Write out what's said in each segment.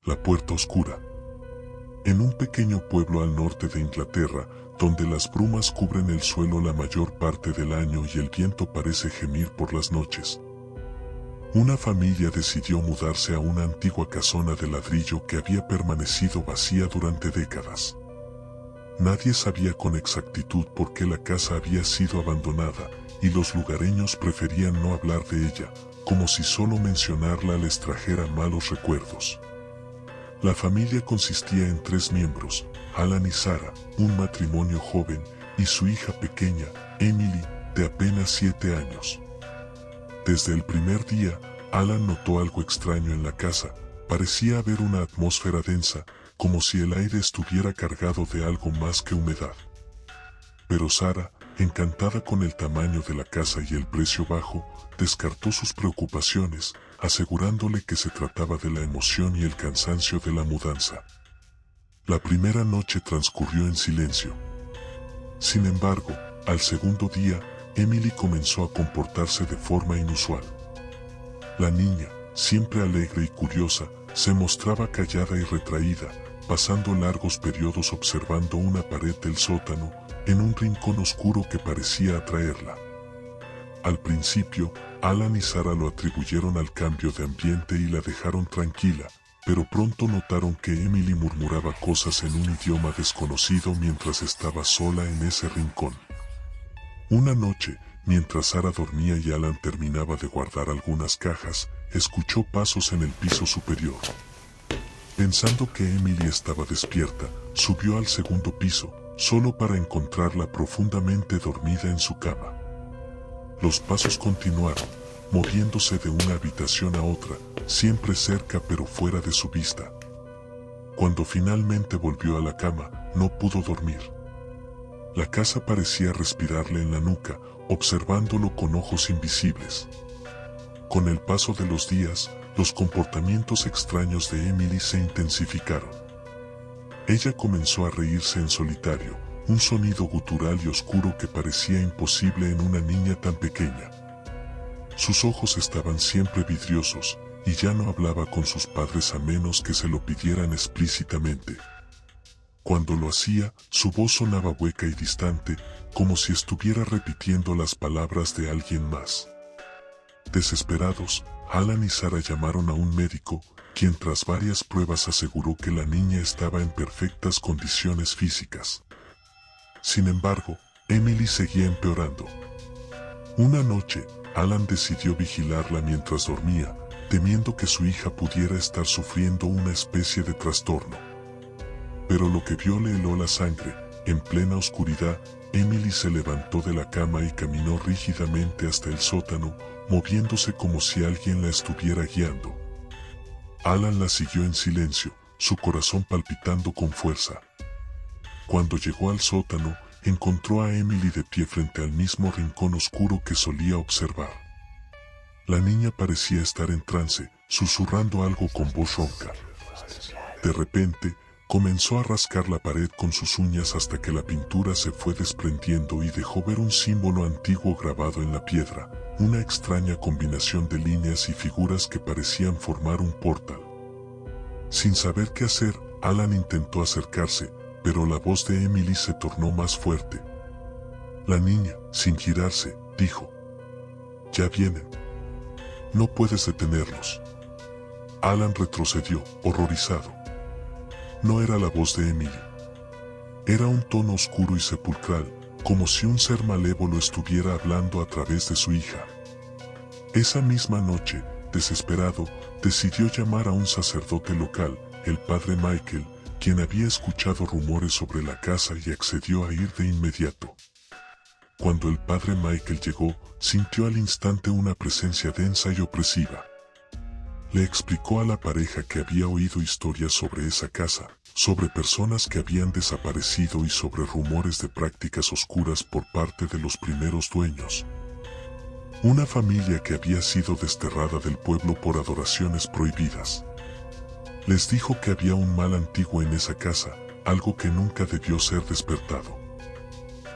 La puerta oscura. En un pequeño pueblo al norte de Inglaterra, donde las brumas cubren el suelo la mayor parte del año y el viento parece gemir por las noches, una familia decidió mudarse a una antigua casona de ladrillo que había permanecido vacía durante décadas. Nadie sabía con exactitud por qué la casa había sido abandonada, y los lugareños preferían no hablar de ella, como si solo mencionarla les trajera malos recuerdos. La familia consistía en 3 miembros, Alan y Sarah, un matrimonio joven, y su hija pequeña, Emily, de apenas 7 años. Desde el primer día, Alan notó algo extraño en la casa. Parecía haber una atmósfera densa, como si el aire estuviera cargado de algo más que humedad. Pero Sarah, encantada con el tamaño de la casa y el precio bajo, descartó sus preocupaciones, asegurándole que se trataba de la emoción y el cansancio de la mudanza. La primera noche transcurrió en silencio. Sin embargo, al segundo día, Emily comenzó a comportarse de forma inusual. La niña, siempre alegre y curiosa, se mostraba callada y retraída, pasando largos periodos observando una pared del sótano, en un rincón oscuro que parecía atraerla. Al principio, Alan y Sarah lo atribuyeron al cambio de ambiente y la dejaron tranquila, pero pronto notaron que Emily murmuraba cosas en un idioma desconocido mientras estaba sola en ese rincón. Una noche, mientras Sarah dormía y Alan terminaba de guardar algunas cajas, escuchó pasos en el piso superior. Pensando que Emily estaba despierta, subió al segundo piso, solo para encontrarla profundamente dormida en su cama. Los pasos continuaron, moviéndose de una habitación a otra, siempre cerca pero fuera de su vista. Cuando finalmente volvió a la cama, no pudo dormir. La casa parecía respirarle en la nuca, observándolo con ojos invisibles. Con el paso de los días, los comportamientos extraños de Emily se intensificaron. Ella comenzó a reírse en solitario, un sonido gutural y oscuro que parecía imposible en una niña tan pequeña. Sus ojos estaban siempre vidriosos, y ya no hablaba con sus padres a menos que se lo pidieran explícitamente. Cuando lo hacía, su voz sonaba hueca y distante, como si estuviera repitiendo las palabras de alguien más. Desesperados, Alan y Sarah llamaron a un médico, quien tras varias pruebas aseguró que la niña estaba en perfectas condiciones físicas. Sin embargo, Emily seguía empeorando. Una noche, Alan decidió vigilarla mientras dormía, temiendo que su hija pudiera estar sufriendo una especie de trastorno. Pero lo que vio le heló la sangre. En plena oscuridad, Emily se levantó de la cama y caminó rígidamente hasta el sótano, moviéndose como si alguien la estuviera guiando. Alan la siguió en silencio, su corazón palpitando con fuerza. Cuando llegó al sótano, encontró a Emily de pie frente al mismo rincón oscuro que solía observar. La niña parecía estar en trance, susurrando algo con voz ronca. De repente, comenzó a rascar la pared con sus uñas hasta que la pintura se fue desprendiendo y dejó ver un símbolo antiguo grabado en la piedra, una extraña combinación de líneas y figuras que parecían formar un portal. Sin saber qué hacer, Alan intentó acercarse, pero la voz de Emily se tornó más fuerte. La niña, sin girarse, dijo: «Ya vienen. No puedes detenerlos». Alan retrocedió, horrorizado. No era la voz de Emily. Era un tono oscuro y sepulcral, como si un ser malévolo estuviera hablando a través de su hija. Esa misma noche, desesperado, decidió llamar a un sacerdote local, el padre Michael, quien había escuchado rumores sobre la casa y accedió a ir de inmediato. Cuando el padre Michael llegó, sintió al instante una presencia densa y opresiva. Le explicó a la pareja que había oído historias sobre esa casa, sobre personas que habían desaparecido y sobre rumores de prácticas oscuras por parte de los primeros dueños. Una familia que había sido desterrada del pueblo por adoraciones prohibidas. Les dijo que había un mal antiguo en esa casa, algo que nunca debió ser despertado.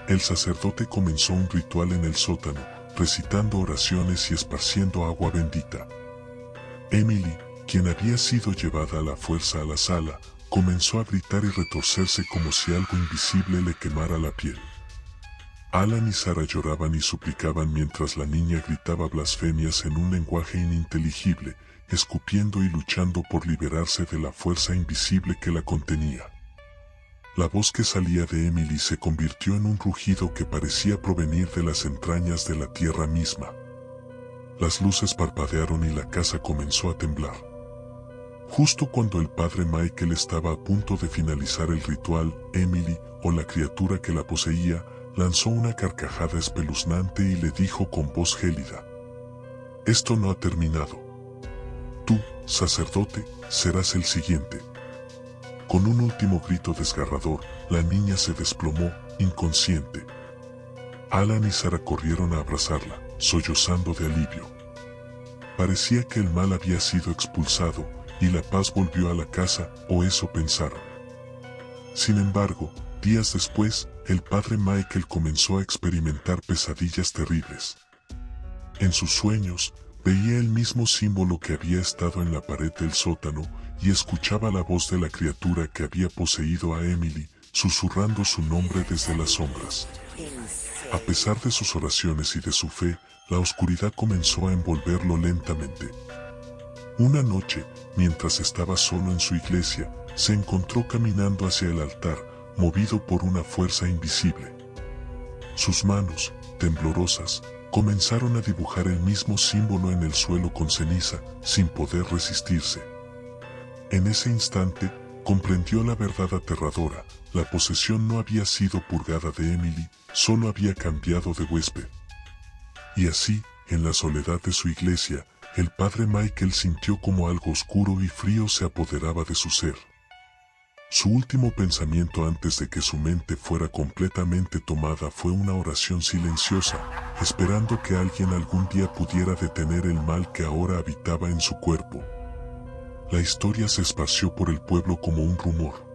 El sacerdote comenzó un ritual en el sótano, recitando oraciones y esparciendo agua bendita. Emily, quien había sido llevada a la fuerza a la sala, comenzó a gritar y retorcerse como si algo invisible le quemara la piel. Alan y Sarah lloraban y suplicaban mientras la niña gritaba blasfemias en un lenguaje ininteligible, escupiendo y luchando por liberarse de la fuerza invisible que la contenía. La voz que salía de Emily se convirtió en un rugido que parecía provenir de las entrañas de la tierra misma. Las luces parpadearon y la casa comenzó a temblar. Justo cuando el padre Michael estaba a punto de finalizar el ritual, Emily, o la criatura que la poseía, lanzó una carcajada espeluznante y le dijo con voz gélida: «Esto no ha terminado. Tú, sacerdote, serás el siguiente». Con un último grito desgarrador, la niña se desplomó, inconsciente. Alan y Sarah corrieron a abrazarla, sollozando de alivio. Parecía que el mal había sido expulsado, y la paz volvió a la casa, o eso pensaron. Sin embargo, días después, el padre Michael comenzó a experimentar pesadillas terribles. En sus sueños, veía el mismo símbolo que había estado en la pared del sótano, y escuchaba la voz de la criatura que había poseído a Emily, susurrando su nombre desde las sombras. A pesar de sus oraciones y de su fe, la oscuridad comenzó a envolverlo lentamente. Una noche, mientras estaba solo en su iglesia, se encontró caminando hacia el altar, movido por una fuerza invisible. Sus manos, temblorosas, comenzaron a dibujar el mismo símbolo en el suelo con ceniza, sin poder resistirse. En ese instante, comprendió la verdad aterradora: la posesión no había sido purgada de Emily, solo había cambiado de huésped. Y así, en la soledad de su iglesia, el padre Michael sintió como algo oscuro y frío se apoderaba de su ser. Su último pensamiento antes de que su mente fuera completamente tomada fue una oración silenciosa, esperando que alguien algún día pudiera detener el mal que ahora habitaba en su cuerpo. La historia se esparció por el pueblo como un rumor.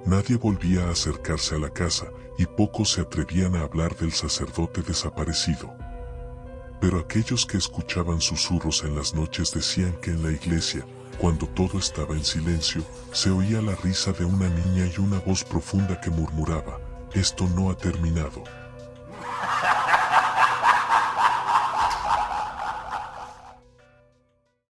Nadie volvía a acercarse a la casa, y pocos se atrevían a hablar del sacerdote desaparecido. Pero aquellos que escuchaban susurros en las noches decían que en la iglesia, cuando todo estaba en silencio, se oía la risa de una niña y una voz profunda que murmuraba: «Esto no ha terminado».